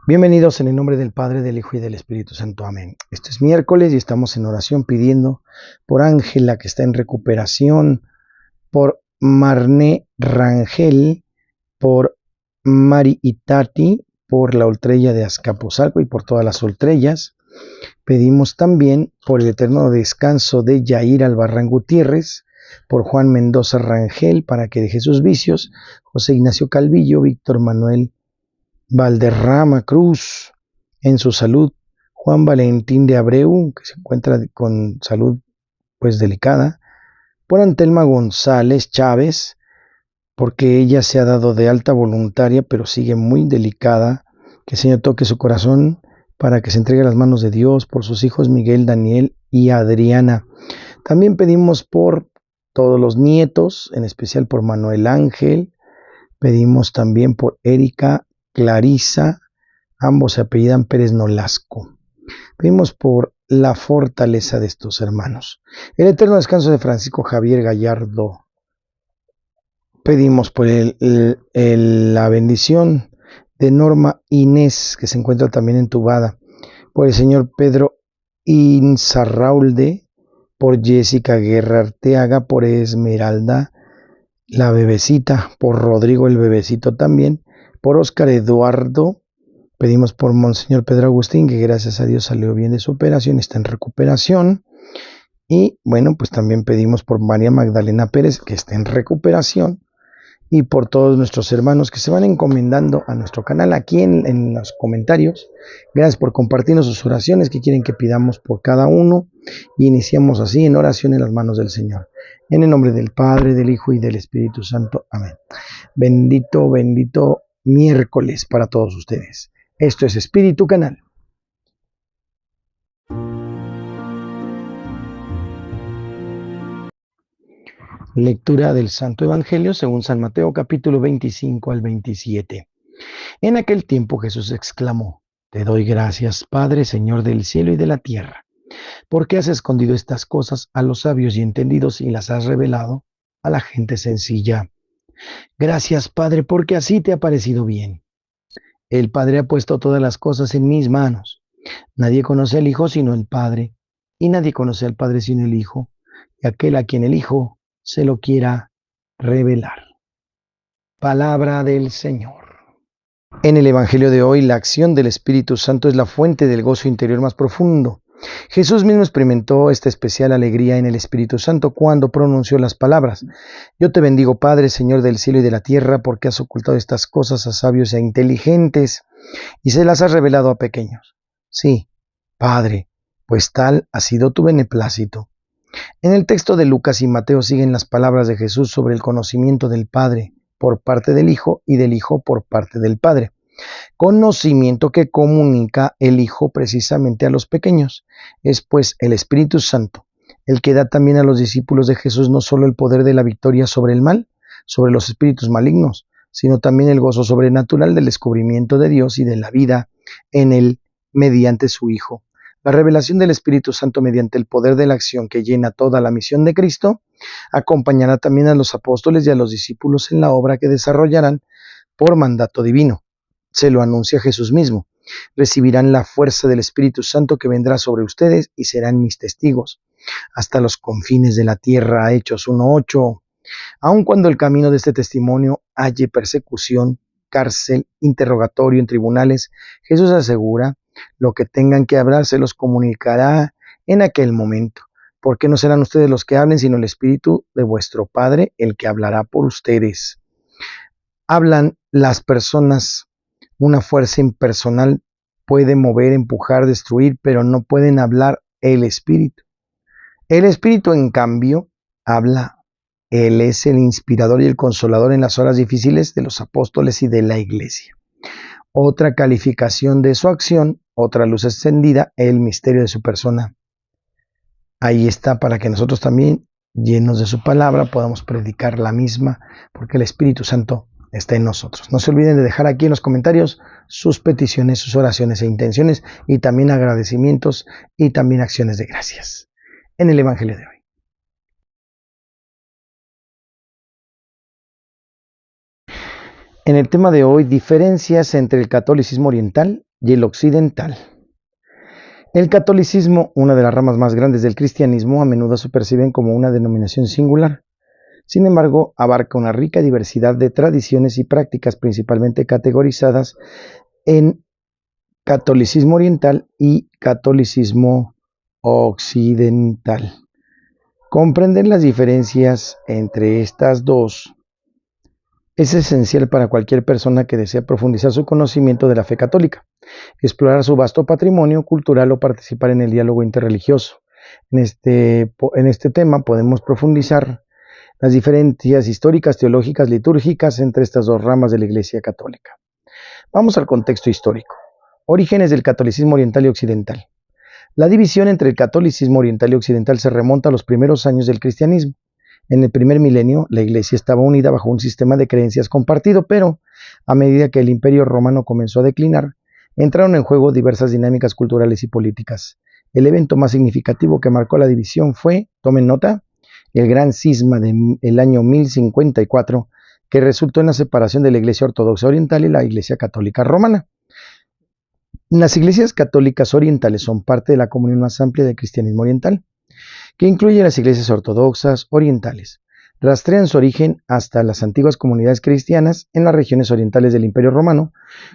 Bienvenidos en el nombre del Padre, del Hijo y del Espíritu Santo. Amén. Este es miércoles y estamos en oración pidiendo por Ángela, que está en recuperación, por Marné Rangel, por Mari Itati, por la Ultrella de Azcapotzalco y por todas las Ultrellas. Pedimos también por el eterno descanso de Yair Albarrán Gutiérrez, por Juan Mendoza Rangel, para que deje sus vicios, José Ignacio Calvillo, Víctor Manuel Valderrama Cruz en su salud, Juan Valentín de Abreu, que se encuentra con salud pues delicada, por Antelma González Chávez, porque ella se ha dado de alta voluntaria, pero sigue muy delicada, que el Señor toque su corazón para que se entregue a las manos de Dios, por sus hijos Miguel, Daniel y Adriana. También pedimos por todos los nietos, en especial por Manuel Ángel, pedimos también por Erika, Clarisa, ambos se apellidan Pérez Nolasco. Pedimos por la fortaleza de estos hermanos. El eterno descanso de Francisco Javier Gallardo. Pedimos por la bendición de Norma Inés, que se encuentra también entubada. Por el señor Pedro Inzarraulde, por Jessica Guerra Arteaga, por Esmeralda, la bebecita, por Rodrigo el bebecito también, por Óscar Eduardo. Pedimos por Monseñor Pedro Agustín, que gracias a Dios salió bien de su operación, está en recuperación. Y bueno, pues también pedimos por María Magdalena Pérez, que está en recuperación. Y por todos nuestros hermanos que se van encomendando a nuestro canal aquí en los comentarios. Gracias por compartirnos sus oraciones que quieren que pidamos por cada uno. Y iniciamos así en oración en las manos del Señor. En el nombre del Padre, del Hijo y del Espíritu Santo. Amén. Bendito, bendito miércoles para todos ustedes. Esto es Espíritu Canal. Lectura del Santo Evangelio según San Mateo, capítulo 25 al 27. En aquel tiempo Jesús exclamó: Te doy gracias, Padre, Señor del cielo y de la tierra, porque has escondido estas cosas a los sabios y entendidos y las has revelado a la gente sencilla. Gracias, Padre, porque así te ha parecido bien. El Padre ha puesto todas las cosas en mis manos. Nadie conoce al Hijo sino el Padre, y nadie conoce al Padre sino el Hijo, y aquel a quien el Hijo se lo quiera revelar. Palabra del Señor. En el Evangelio de hoy, la acción del Espíritu Santo es la fuente del gozo interior más profundo. Jesús mismo experimentó esta especial alegría en el Espíritu Santo cuando pronunció las palabras: Yo te bendigo, Padre, Señor del cielo y de la tierra, porque has ocultado estas cosas a sabios e inteligentes y se las has revelado a pequeños. Sí, Padre, pues tal ha sido tu beneplácito. En el texto de Lucas y Mateo siguen las palabras de Jesús sobre el conocimiento del Padre por parte del Hijo y del Hijo por parte del Padre. Conocimiento que comunica el Hijo precisamente a los pequeños. Es pues el Espíritu Santo el que da también a los discípulos de Jesús no solo el poder de la victoria sobre el mal, sobre los espíritus malignos, sino también el gozo sobrenatural del descubrimiento de Dios y de la vida en Él mediante su Hijo. La revelación del Espíritu Santo mediante el poder de la acción que llena toda la misión de Cristo acompañará también a los apóstoles y a los discípulos en la obra que desarrollarán por mandato divino. Se lo anuncia Jesús mismo. Recibirán la fuerza del Espíritu Santo que vendrá sobre ustedes y serán mis testigos hasta los confines de la tierra. Hechos 1:8. Aun cuando el camino de este testimonio halle persecución, cárcel, interrogatorio en tribunales, Jesús asegura: lo que tengan que hablar se los comunicará en aquel momento, porque no serán ustedes los que hablen, sino el Espíritu de vuestro Padre el que hablará por ustedes. Hablan las personas. Una fuerza impersonal puede mover, empujar, destruir, pero no pueden hablar el Espíritu. El Espíritu, en cambio, habla. Él es el inspirador y el consolador en las horas difíciles de los apóstoles y de la iglesia. Otra calificación de su acción, otra luz encendida, el misterio de su persona. Ahí está para que nosotros también, llenos de su palabra, podamos predicar la misma, porque el Espíritu Santo está en nosotros. No se olviden de dejar aquí en los comentarios sus peticiones, sus oraciones e intenciones, y también agradecimientos y también acciones de gracias en el Evangelio de hoy. En el tema de hoy, diferencias entre el catolicismo oriental y el occidental. El catolicismo, una de las ramas más grandes del cristianismo, a menudo se perciben como una denominación singular. Sin embargo, abarca una rica diversidad de tradiciones y prácticas, principalmente categorizadas en catolicismo oriental y catolicismo occidental. Comprender las diferencias entre estas dos es esencial para cualquier persona que desea profundizar su conocimiento de la fe católica, explorar su vasto patrimonio cultural o participar en el diálogo interreligioso. En este tema podemos profundizar las diferencias históricas, teológicas, litúrgicas entre estas dos ramas de la Iglesia Católica. Vamos al contexto histórico. Orígenes del catolicismo oriental y occidental. La división entre el catolicismo oriental y occidental se remonta a los primeros años del cristianismo. En el primer milenio, la Iglesia estaba unida bajo un sistema de creencias compartido, pero a medida que el Imperio Romano comenzó a declinar, entraron en juego diversas dinámicas culturales y políticas. El evento más significativo que marcó la división fue, tomen nota, el gran cisma del año 1054, que resultó en la separación de la Iglesia Ortodoxa Oriental y la Iglesia Católica Romana. Las iglesias católicas orientales son parte de la comunión más amplia del cristianismo oriental, que incluye las iglesias ortodoxas orientales. Rastrean su origen hasta las antiguas comunidades cristianas en las regiones orientales del Imperio Romano,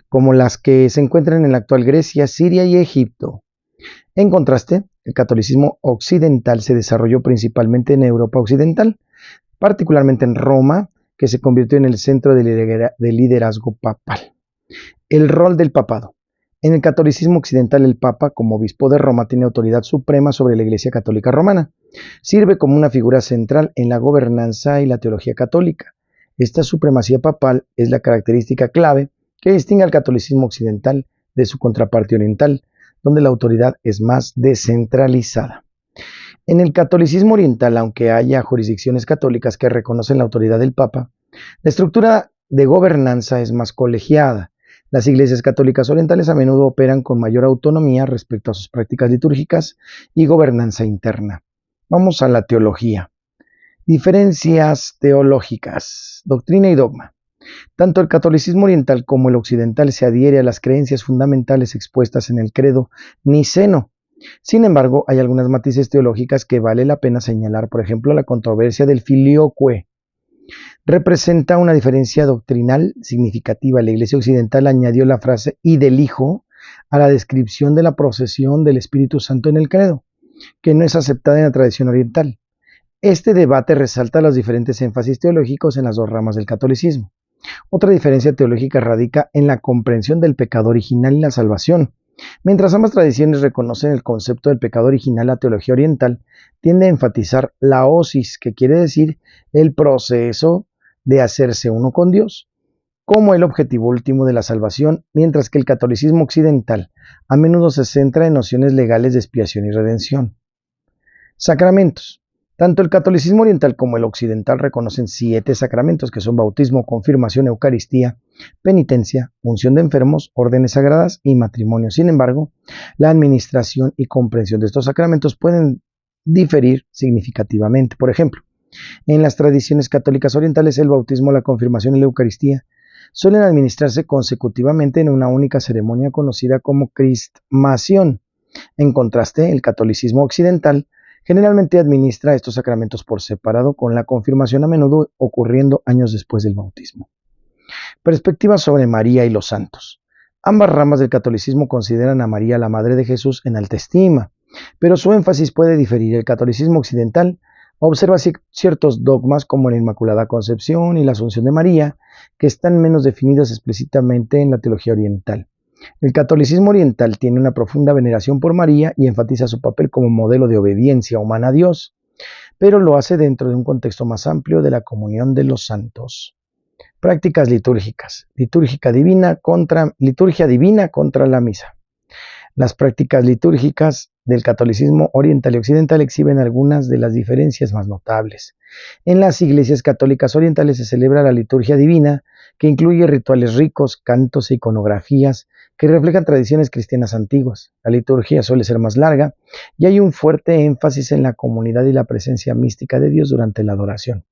como las que se encuentran en la actual Grecia, Siria y Egipto. En contraste, el catolicismo occidental se desarrolló principalmente en Europa occidental, particularmente en Roma, que se convirtió en el centro de liderazgo papal. El rol del papado. En el catolicismo occidental, el Papa, como obispo de Roma, tiene autoridad suprema sobre la Iglesia Católica Romana. Sirve como una figura central en la gobernanza y la teología católica. Esta supremacía papal es la característica clave que distingue al catolicismo occidental de su contraparte oriental, donde la autoridad es más descentralizada. En el catolicismo oriental, aunque haya jurisdicciones católicas que reconocen la autoridad del Papa, la estructura de gobernanza es más colegiada. Las iglesias católicas orientales a menudo operan con mayor autonomía respecto a sus prácticas litúrgicas y gobernanza interna. Vamos a la teología. Diferencias teológicas, doctrina y dogma. Tanto el catolicismo oriental como el occidental se adhiere a las creencias fundamentales expuestas en el credo niceno. Sin embargo, hay algunas matices teológicas que vale la pena señalar, por ejemplo, la controversia del filioque. Representa una diferencia doctrinal significativa. La Iglesia occidental añadió la frase "y del Hijo" a la descripción de la procesión del Espíritu Santo en el credo, que no es aceptada en la tradición oriental. Este debate resalta los diferentes énfasis teológicos en las dos ramas del catolicismo. Otra diferencia teológica radica en la comprensión del pecado original y la salvación. Mientras ambas tradiciones reconocen el concepto del pecado original, la teología oriental tiende a enfatizar la oosis, que quiere decir el proceso de hacerse uno con Dios, como el objetivo último de la salvación, mientras que el catolicismo occidental a menudo se centra en nociones legales de expiación y redención. Sacramentos. Tanto el catolicismo oriental como el occidental reconocen 7 sacramentos, que son bautismo, confirmación, Eucaristía, penitencia, unción de enfermos, órdenes sagradas y matrimonio. Sin embargo, la administración y comprensión de estos sacramentos pueden diferir significativamente. Por ejemplo, en las tradiciones católicas orientales, el bautismo, la confirmación y la Eucaristía suelen administrarse consecutivamente en una única ceremonia conocida como crismación. En contraste, el catolicismo occidental generalmente administra estos sacramentos por separado, con la confirmación a menudo ocurriendo años después del bautismo. Perspectiva sobre María y los santos. Ambas ramas del catolicismo consideran a María, la Madre de Jesús, en alta estima, pero su énfasis puede diferir. El catolicismo occidental observa ciertos dogmas como la Inmaculada Concepción y la Asunción de María, que están menos definidos explícitamente en la teología oriental. El catolicismo oriental tiene una profunda veneración por María y enfatiza su papel como modelo de obediencia humana a Dios, pero lo hace dentro de un contexto más amplio de la comunión de los santos. Prácticas litúrgicas. Liturgia divina contra la misa. Las prácticas litúrgicas del catolicismo oriental y occidental exhiben algunas de las diferencias más notables. En las iglesias católicas orientales se celebra la liturgia divina, que incluye rituales ricos, cantos e iconografías que reflejan tradiciones cristianas antiguas. La liturgia suele ser más larga y hay un fuerte énfasis en la comunidad y la presencia mística de Dios durante la adoración.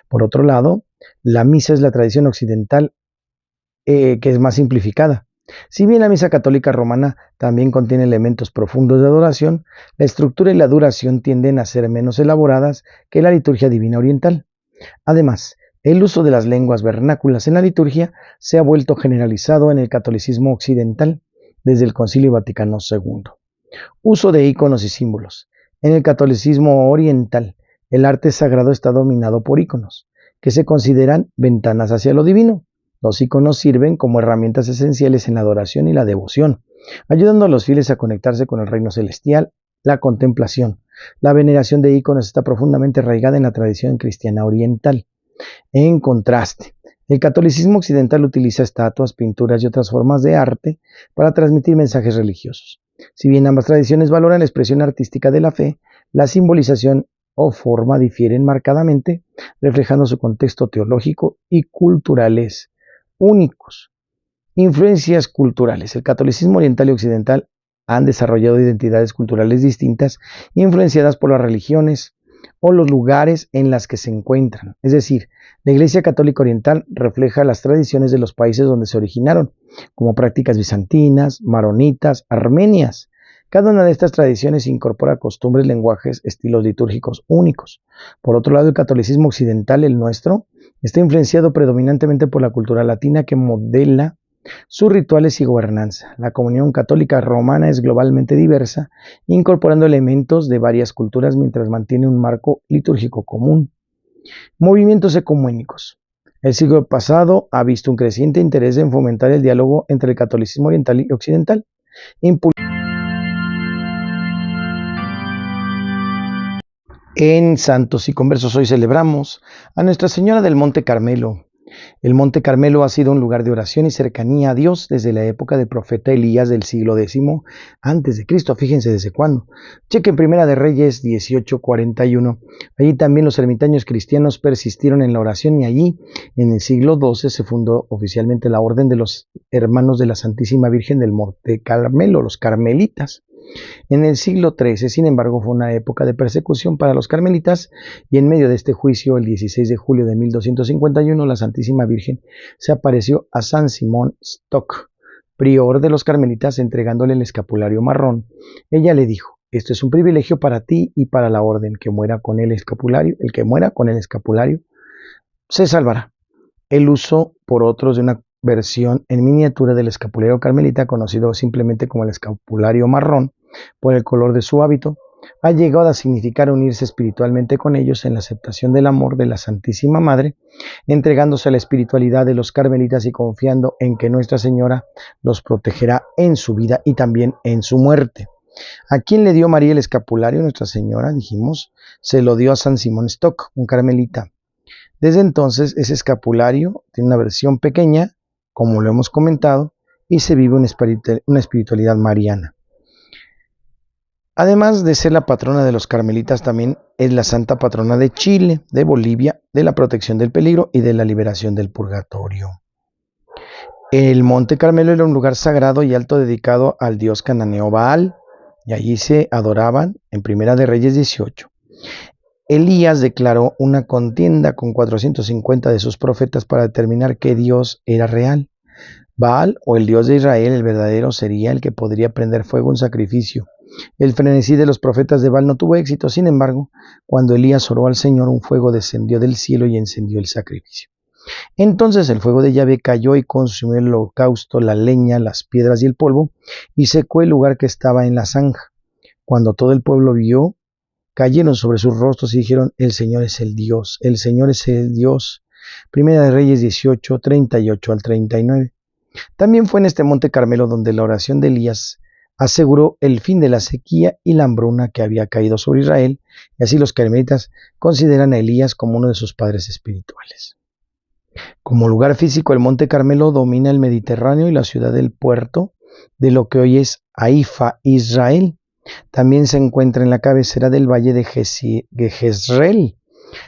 Por otro lado, la misa es la tradición occidental que es más simplificada. Si bien la misa católica romana también contiene elementos profundos de adoración, la estructura y la duración tienden a ser menos elaboradas que la liturgia divina oriental. Además, el uso de las lenguas vernáculas en la liturgia se ha vuelto generalizado en el catolicismo occidental desde el Concilio Vaticano II. Uso de íconos y símbolos. En el catolicismo oriental, el arte sagrado está dominado por íconos, que se consideran ventanas hacia lo divino. Los íconos sirven como herramientas esenciales en la adoración y la devoción, ayudando a los fieles a conectarse con el reino celestial. La contemplación. La veneración de íconos está profundamente arraigada en la tradición cristiana oriental. En contraste, el catolicismo occidental utiliza estatuas, pinturas y otras formas de arte para transmitir mensajes religiosos. Si bien ambas tradiciones valoran la expresión artística de la fe, la simbolización o forma difieren marcadamente, reflejando su contexto teológico y culturales únicos. Influencias culturales. El catolicismo oriental y occidental han desarrollado identidades culturales distintas, influenciadas por las religiones o los lugares en las que se encuentran. Es decir, la Iglesia Católica Oriental refleja las tradiciones de los países donde se originaron, como prácticas bizantinas, maronitas, armenias. Cada una de estas tradiciones incorpora costumbres, lenguajes, estilos litúrgicos únicos. Por otro lado, el catolicismo occidental, el nuestro, está influenciado predominantemente por la cultura latina que modela sus rituales y gobernanza. La comunión católica romana es globalmente diversa, incorporando elementos de varias culturas mientras mantiene un marco litúrgico común. Movimientos ecuménicos. El siglo pasado ha visto un creciente interés en fomentar el diálogo entre el catolicismo oriental y occidental. En Santos y Conversos hoy celebramos a Nuestra Señora del Monte Carmelo. El Monte Carmelo ha sido un lugar de oración y cercanía a Dios desde la época del profeta Elías del siglo X antes de Cristo. Fíjense desde cuándo. Chequen Primera de Reyes 18:41. Allí también los ermitaños cristianos persistieron en la oración y allí, en el siglo XII, se fundó oficialmente la Orden de los Hermanos de la Santísima Virgen del Monte Carmelo, los carmelitas. En el siglo XIII, sin embargo, fue una época de persecución para los carmelitas y en medio de este juicio, el 16 de julio de 1251, la Santísima Virgen se apareció a San Simón Stock, prior de los carmelitas, entregándole el escapulario marrón. Ella le dijo: esto es un privilegio para ti y para la orden, que muera con el escapulario, el que muera con el escapulario se salvará. El uso por otros de una versión en miniatura del escapulario carmelita, conocido simplemente como el escapulario marrón, por el color de su hábito, ha llegado a significar unirse espiritualmente con ellos en la aceptación del amor de la Santísima Madre, entregándose a la espiritualidad de los carmelitas y confiando en que Nuestra Señora los protegerá en su vida y también en su muerte. ¿A quién le dio María el escapulario? Nuestra Señora, dijimos, se lo dio a San Simón Stock, un carmelita. Desde entonces, ese escapulario tiene una versión pequeña, como lo hemos comentado, y se vive una espiritualidad mariana. Además de ser la patrona de los carmelitas, también es la santa patrona de Chile, de Bolivia, de la protección del peligro y de la liberación del purgatorio. El Monte Carmelo era un lugar sagrado y alto dedicado al dios cananeo Baal, y allí se adoraban en Primera de Reyes 18. Elías declaró una contienda con 450 de sus profetas para determinar qué dios era real. Baal, o el dios de Israel, el verdadero, sería el que podría prender fuego un sacrificio. El frenesí de los profetas de Baal no tuvo éxito. Sin embargo, cuando Elías oró al Señor, un fuego descendió del cielo y encendió el sacrificio. Entonces el fuego de Yahvé cayó y consumió el holocausto, la leña, las piedras y el polvo, y secó el lugar que estaba en la zanja. Cuando todo el pueblo vio, cayeron sobre sus rostros y dijeron: el Señor es el Dios, el Señor es el Dios. Primera de Reyes 18, 38 al 39. También fue en este Monte Carmelo donde la oración de Elías aseguró el fin de la sequía y la hambruna que había caído sobre Israel, y así los carmelitas consideran a Elías como uno de sus padres espirituales. Como lugar físico, el Monte Carmelo domina el Mediterráneo y la ciudad del puerto de lo que hoy es Haifa, Israel. También se encuentra en la cabecera del valle de Jezreel,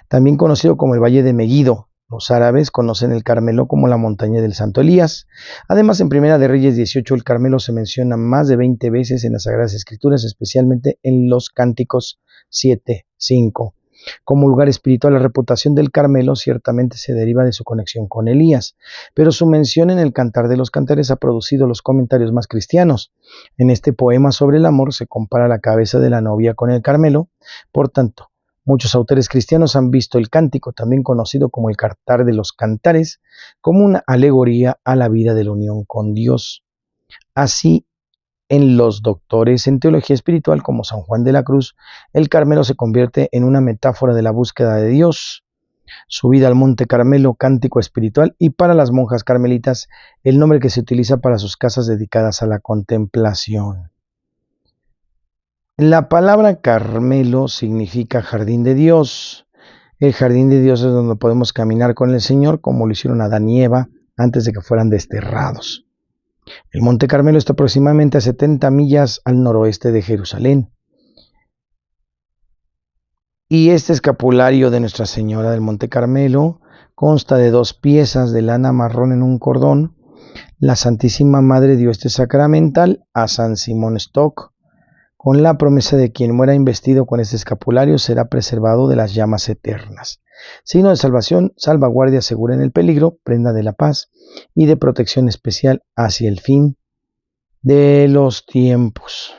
también conocido como el Valle de Meguido. Los árabes conocen el Carmelo como la montaña del Santo Elías. Además, en Primera de Reyes 18, el Carmelo se menciona más de 20 veces en las Sagradas Escrituras, especialmente en los Cánticos 7, 5. Como lugar espiritual, la reputación del Carmelo ciertamente se deriva de su conexión con Elías, pero su mención en el Cantar de los Cantares ha producido los comentarios más cristianos. En este poema sobre el amor se compara la cabeza de la novia con el Carmelo. Por tanto, muchos autores cristianos han visto el cántico, también conocido como el Cantar de los Cantares, como una alegoría a la vida de la unión con Dios. Así, en los doctores en teología espiritual como San Juan de la Cruz, el Carmelo se convierte en una metáfora de la búsqueda de Dios. Subida al Monte Carmelo, cántico espiritual, y para las monjas carmelitas, el nombre que se utiliza para sus casas dedicadas a la contemplación. La palabra Carmelo significa jardín de Dios. El jardín de Dios es donde podemos caminar con el Señor, como lo hicieron Adán y Eva antes de que fueran desterrados. El Monte Carmelo está aproximadamente a 70 millas al noroeste de Jerusalén. Y este escapulario de Nuestra Señora del Monte Carmelo consta de 2 piezas de lana marrón en un cordón. La Santísima Madre dio este sacramental a San Simón Stock, con la promesa de quien muera investido con este escapulario será preservado de las llamas eternas. Signo de salvación, salvaguardia segura en el peligro, prenda de la paz y de protección especial hacia el fin de los tiempos.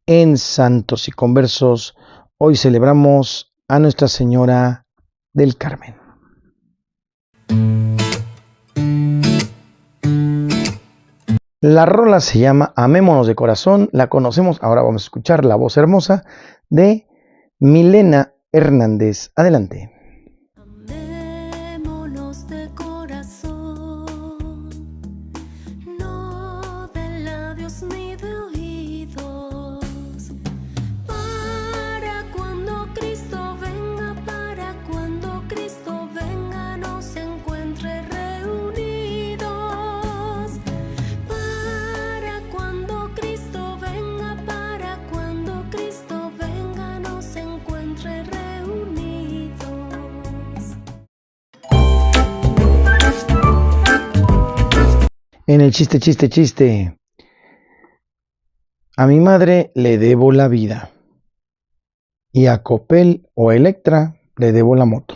En Santos y Conversos, hoy celebramos a Nuestra Señora del Carmen. La rola se llama Amémonos de Corazón, la conocemos, ahora vamos a escuchar la voz hermosa de Milena Hernández. Adelante. Amémonos de corazón, no de labios ni de oídos, para cuando Cristo venga nos encuentre reunidos, para cuando Cristo venga nos encuentre reunidos. En el chiste, a mi madre le debo la vida y a Copel o Electra le debo la moto.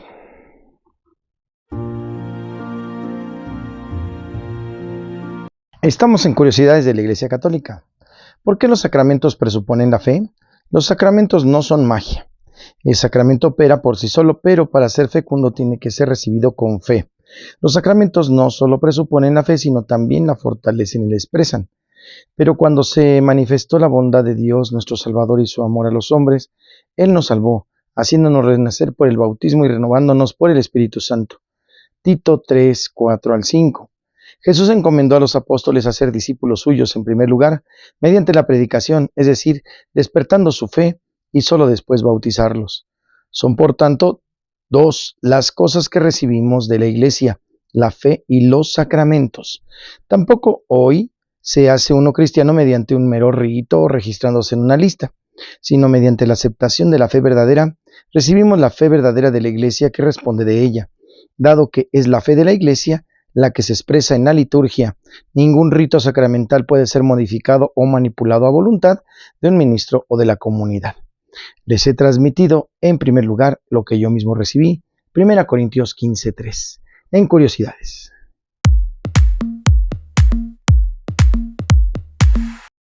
Estamos en Curiosidades de la Iglesia Católica. ¿Por qué los sacramentos presuponen la fe? Los sacramentos no son magia. El sacramento opera por sí solo, pero para ser fecundo tiene que ser recibido con fe. Los sacramentos no solo presuponen la fe, sino también la fortalecen y la expresan. Pero cuando se manifestó la bondad de Dios, nuestro Salvador, y su amor a los hombres, Él nos salvó, haciéndonos renacer por el bautismo y renovándonos por el Espíritu Santo. Tito 3, 4 al 5. Jesús encomendó a los apóstoles a ser discípulos suyos en primer lugar, mediante la predicación, es decir, despertando su fe, y solo después bautizarlos. Son, por tanto, 2 las cosas que recibimos de la Iglesia, la fe y los sacramentos. Tampoco hoy se hace uno cristiano mediante un mero rito o registrándose en una lista, sino mediante la aceptación de la fe verdadera. Recibimos la fe verdadera de la Iglesia que responde de ella. Dado que es la fe de la Iglesia la que se expresa en la liturgia, ningún rito sacramental puede ser modificado o manipulado a voluntad de un ministro o de la comunidad. Les he transmitido, en primer lugar, lo que yo mismo recibí, 1 Corintios 15:3, en Curiosidades.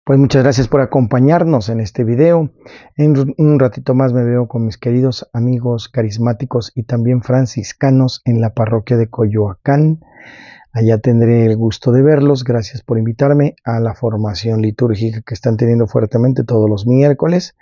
Pues muchas gracias por acompañarnos en este video. En un ratito más me veo con mis queridos amigos carismáticos y también franciscanos en la parroquia de Coyoacán. Allá tendré el gusto de verlos. Gracias por invitarme a la formación litúrgica que están teniendo fuertemente todos los miércoles.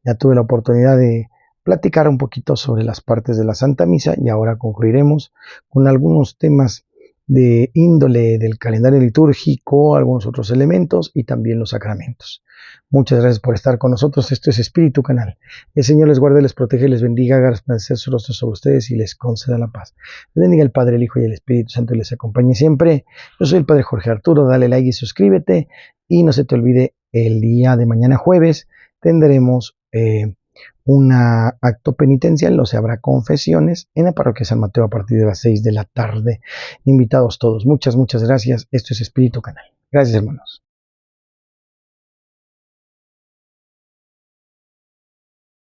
Ya tuve la oportunidad de platicar un poquito sobre las partes de la Santa Misa y ahora concluiremos con algunos temas de índole del calendario litúrgico, algunos otros elementos y también los sacramentos. Muchas gracias por estar con nosotros. Esto es Espíritu Canal. El Señor les guarde, les protege, les bendiga, haga resplandecer su rostro sobre ustedes y les conceda la paz. Les bendiga el Padre, el Hijo y el Espíritu Santo y les acompañe siempre. Yo soy el Padre Jorge Arturo. Dale like y suscríbete. Y no se te olvide, el día de mañana jueves tendremos un acto penitencial, o sea, habrá confesiones en la parroquia San Mateo a partir de las 6 de la tarde. Invitados todos. Muchas gracias. Esto es Espíritu Canal. Gracias, hermanos.